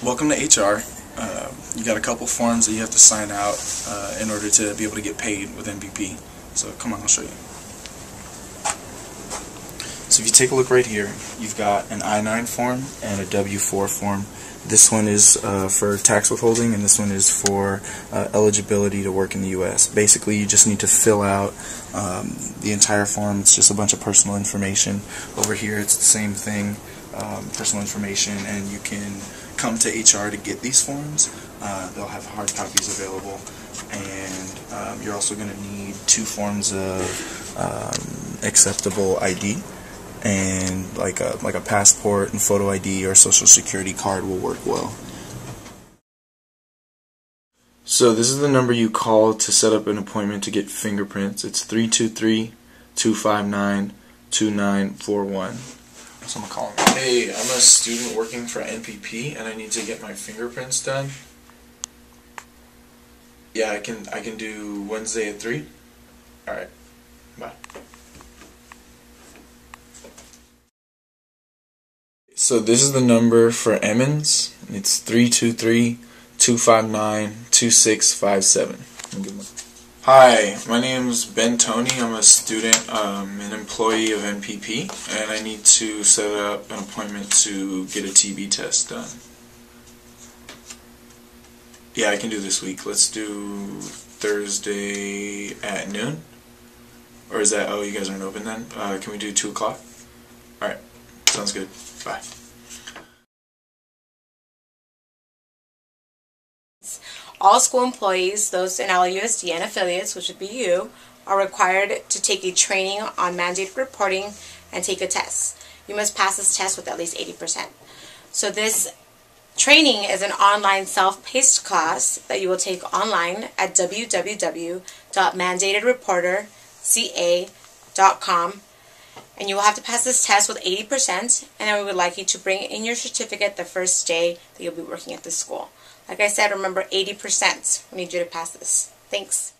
Welcome to HR. You got a couple forms that you have to sign out in order to be able to get paid with NPP. So come on, I'll show you. So if you take a look right here, you've got an I-9 form and a W-4 form. This one is for tax withholding, and this one is for eligibility to work in the U.S. Basically, you just need to fill out the entire form. It's just a bunch of personal information. Over here, it's the same thing, personal information, and you can come to HR to get these forms. They'll have hard copies available, and you're also going to need 2 forms of acceptable ID. And like a passport and photo ID or social security card will work well. So this is the number you call to set up an appointment to get fingerprints. It's 323-259-2941. So I'm gonna call him. Hey, I'm a student working for NPP and I need to get my fingerprints done. Yeah, I can do Wednesday at 3. All right. Bye. So this is the number for Emmons. It's 323-259-2657. Hi, my name is Ben Tony. I'm a student, an employee of NPP, and I need to set up an appointment to get a TB test done. Yeah, I can do this week. Let's do Thursday at noon. Or is that, oh, you guys aren't open then? Can we do 2 o'clock? Alright, sounds good. Bye. All school employees, those in LAUSD and affiliates, which would be you, are required to take a training on mandated reporting and take a test. You must pass this test with at least 80%. So this training is an online self-paced class that you will take online at www.mandatedreporterca.com. And you will have to pass this test with 80%, and then we would like you to bring in your certificate the first day that you'll be working at this school. Like I said, remember 80%. We need you to pass this. Thanks.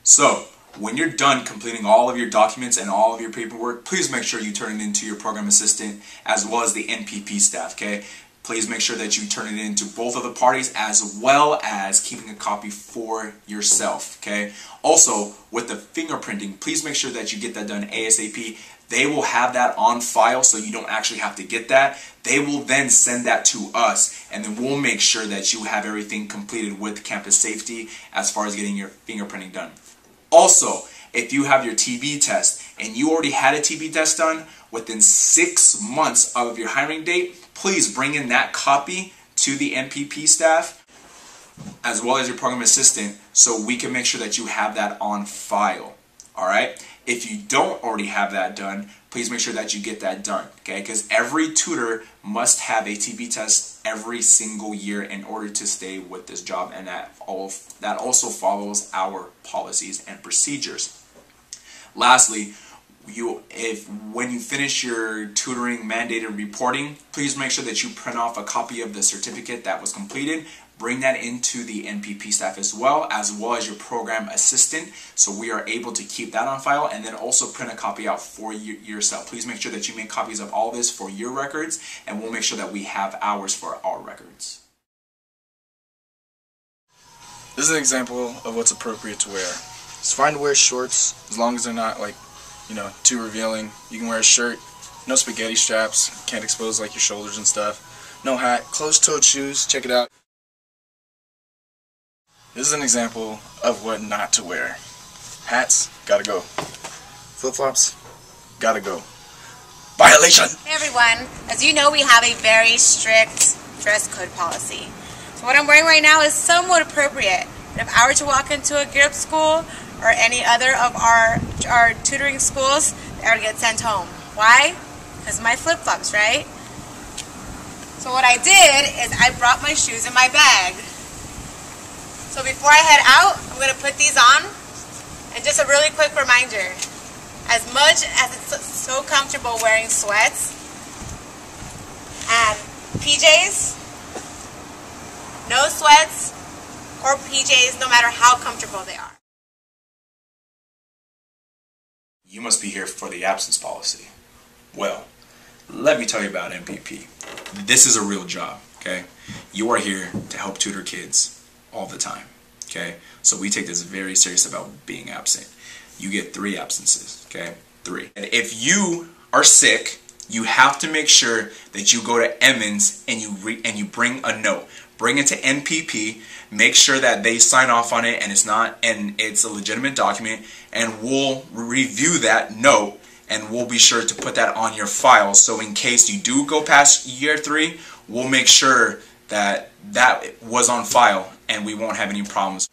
So, when you're done completing all of your documents and all of your paperwork, please make sure you turn it into your program assistant as well as the NPP staff, okay? Please make sure that you turn it in to both of the parties as well as keeping a copy for yourself, okay? Also, with the fingerprinting, please make sure that you get that done ASAP. They will have that on file so you don't actually have to get that. They will then send that to us, and then we'll make sure that you have everything completed with campus safety as far as getting your fingerprinting done. Also, if you have your TB test and you already had a TB test done within 6 months of your hiring date, please bring in that copy to the NPP staff as well as your program assistant so we can make sure that you have that on file. Alright? If you don't already have that done, please make sure that you get that done. Okay? Because every tutor must have a TB test every single year in order to stay with this job, and that also follows our policies and procedures. Lastly, when you finish your tutoring mandated reporting, please make sure that you print off a copy of the certificate that was completed. Bring that into the NPP staff as well as your program assistant, so we are able to keep that on file, and then also print a copy out for yourself. Please make sure that you make copies of all this for your records, and we'll make sure that we have ours for our records. This is an example of what's appropriate to wear. It's fine to wear shorts as long as they're not too revealing. You can wear a shirt, no spaghetti straps, can't expose like your shoulders and stuff. No hat, closed-toed shoes, check it out. This is an example of what not to wear. Hats, gotta go. Flip-flops, gotta go. Violation! Hey everyone, as you know, we have a very strict dress code policy. So what I'm wearing right now is somewhat appropriate. But if I were to walk into a gear up school or any other of our tutoring schools, I would get sent home. Why? Because of my flip-flops, right? So what I did is I brought my shoes in my bag. So before I head out, I'm going to put these on. And just a really quick reminder, as much as it's so comfortable wearing sweats and PJs, no sweats or PJs no matter how comfortable they are. You must be here for the absence policy. Well, let me tell you about MPP. This is a real job, okay? You are here to help tutor kids all the time, okay? So we take this very serious about being absent. You get 3 absences, okay? 3. And if you are sick, you have to make sure that you go to Emmons and you bring a note. Bring it to NPP. Make sure that they sign off on it and it's a legitimate document, and we'll review that note and we'll be sure to put that on your file. So in case you do go past year 3, we'll make sure that that was on file and we won't have any problems.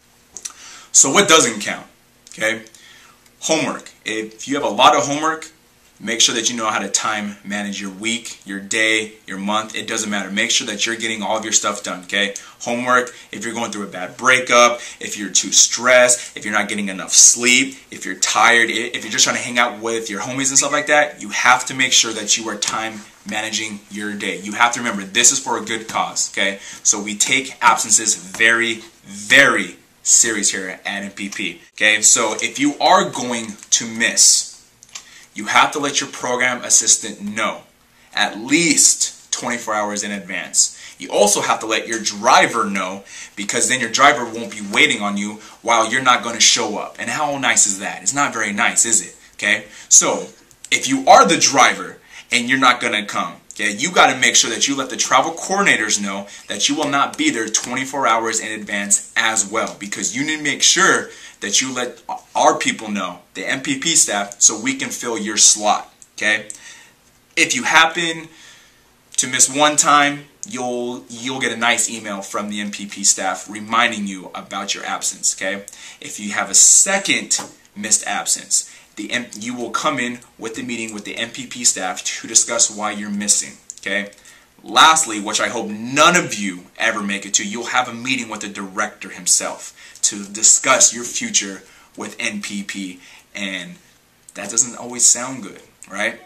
So what doesn't count? Okay? Homework. If you have a lot of homework, make sure that you know how to time manage your week, your day, your month. It doesn't matter. Make sure that you're getting all of your stuff done, okay? Homework, if you're going through a bad breakup, if you're too stressed, if you're not getting enough sleep, if you're tired, if you're just trying to hang out with your homies and stuff like that, you have to make sure that you are time managing your day. You have to remember, this is for a good cause, okay? So we take absences very, very serious here at MPP, okay? So if you are going to miss, you have to let your program assistant know at least 24 hours in advance. You also have to let your driver know, because then your driver won't be waiting on you while you're not going to show up. And how nice is that? It's not very nice, is it? Okay? So, if you are the driver and you're not going to come, okay, you got to make sure that you let the travel coordinators know that you will not be there 24 hours in advance as well, because you need to make sure that you let our people know, the MPP staff, so we can fill your slot, okay? If you happen to miss one time, you'll get a nice email from the MPP staff reminding you about your absence, okay? If you have a second missed absence, you will come in with the meeting with the MPP staff to discuss why you're missing, okay? Lastly, which I hope none of you ever make it to, you'll have a meeting with the director himself to discuss your future with NPP, and that doesn't always sound good, right?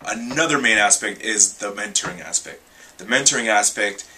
Another main aspect is the mentoring aspect. The mentoring aspect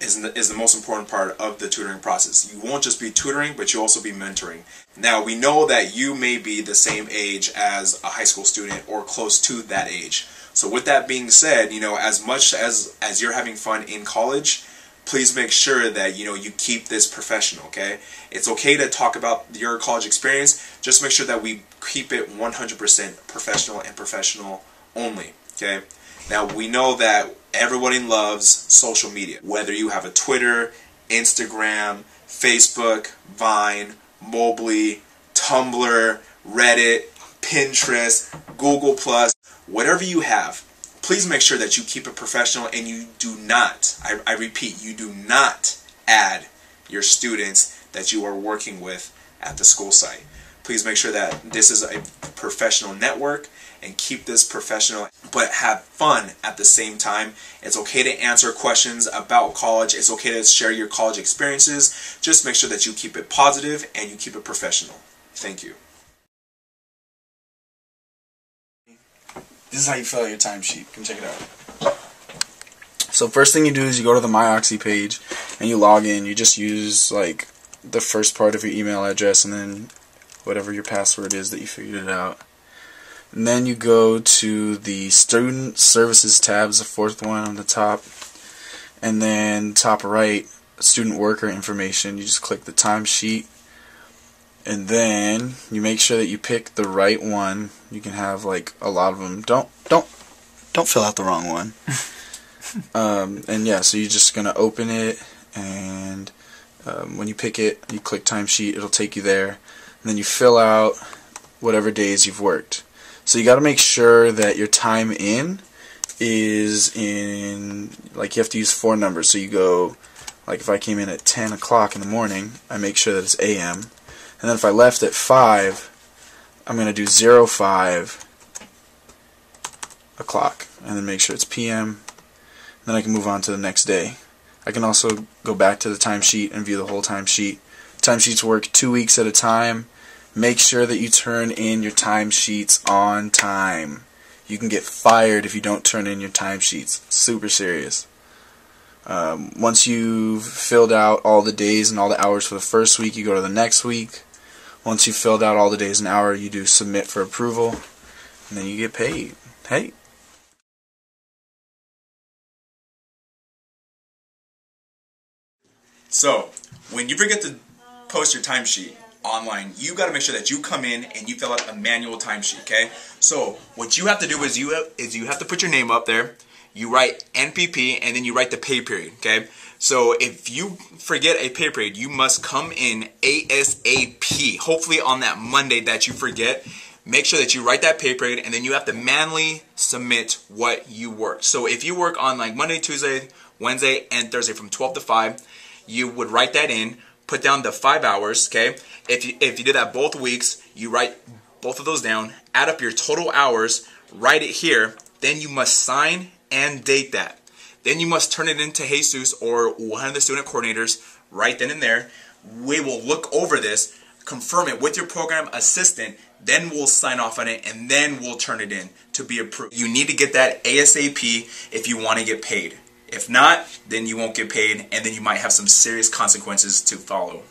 is the most important part of the tutoring process. You won't just be tutoring, but you'll also be mentoring. Now, we know that you may be the same age as a high school student or close to that age. So with that being said, you know, as much as you're having fun in college, please make sure that, you know, you keep this professional, okay? It's okay to talk about your college experience, just make sure that we keep it 100% professional and professional only, okay? Now, we know that everybody loves social media, whether you have a Twitter, Instagram, Facebook, Vine, Mobley, Tumblr, Reddit, Pinterest, Google+, whatever you have. Please make sure that you keep it professional and you do not, I repeat, you do not add your students that you are working with at the school site. Please make sure that this is a professional network and keep this professional, but have fun at the same time. It's okay to answer questions about college. It's okay to share your college experiences. Just make sure that you keep it positive and you keep it professional. Thank you. This is how you fill out your timesheet. Come check it out. So first thing you do is you go to the MyOxy page and you log in. You just use like the first part of your email address and then whatever your password is that you figured it out. And then you go to the Student Services tab, is the fourth one on the top. And then top right, Student Worker Information. You just click the timesheet. And then you make sure that you pick the right one. You can have like a lot of them. Don't fill out the wrong one. And yeah, so you're just gonna open it, and when you pick it, you click timesheet. It'll take you there, and then you fill out whatever days you've worked. So you got to make sure that your time in is in, like, you have to use 4 numbers. So you go, like, if I came in at 10 o'clock in the morning, I make sure that it's AM. And then if I left at 5, I'm going to do 05 o'clock, and then make sure it's PM. And then I can move on to the next day. I can also go back to the timesheet and view the whole timesheet. Timesheets work 2 weeks at a time. Make sure that you turn in your timesheets on time. You can get fired if you don't turn in your timesheets. Super serious. Once you've filled out all the days and all the hours for the first week, you go to the next week. Once you've filled out all the days and hour, you do submit for approval, and then you get paid. Hey. So, when you forget to post your timesheet online, you got to make sure that you come in and you fill out a manual timesheet, okay? So, what you have to do is you have to put your name up there, you write NPP, and then you write the pay period, okay? So, if you forget a pay period, you must come in ASAP, hopefully on that Monday that you forget. Make sure that you write that pay period, and then you have to manually submit what you worked. So, if you work on like Monday, Tuesday, Wednesday, and Thursday from 12 to 5, you would write that in, put down the 5 hours, okay? If you did that both weeks, you write both of those down, add up your total hours, write it here, then you must sign and date that. Then you must turn it into Jesus or one of the student coordinators right then and there. We will look over this, confirm it with your program assistant, then we'll sign off on it, and then we'll turn it in to be approved. You need to get that ASAP if you want to get paid. If not, then you won't get paid, and then you might have some serious consequences to follow.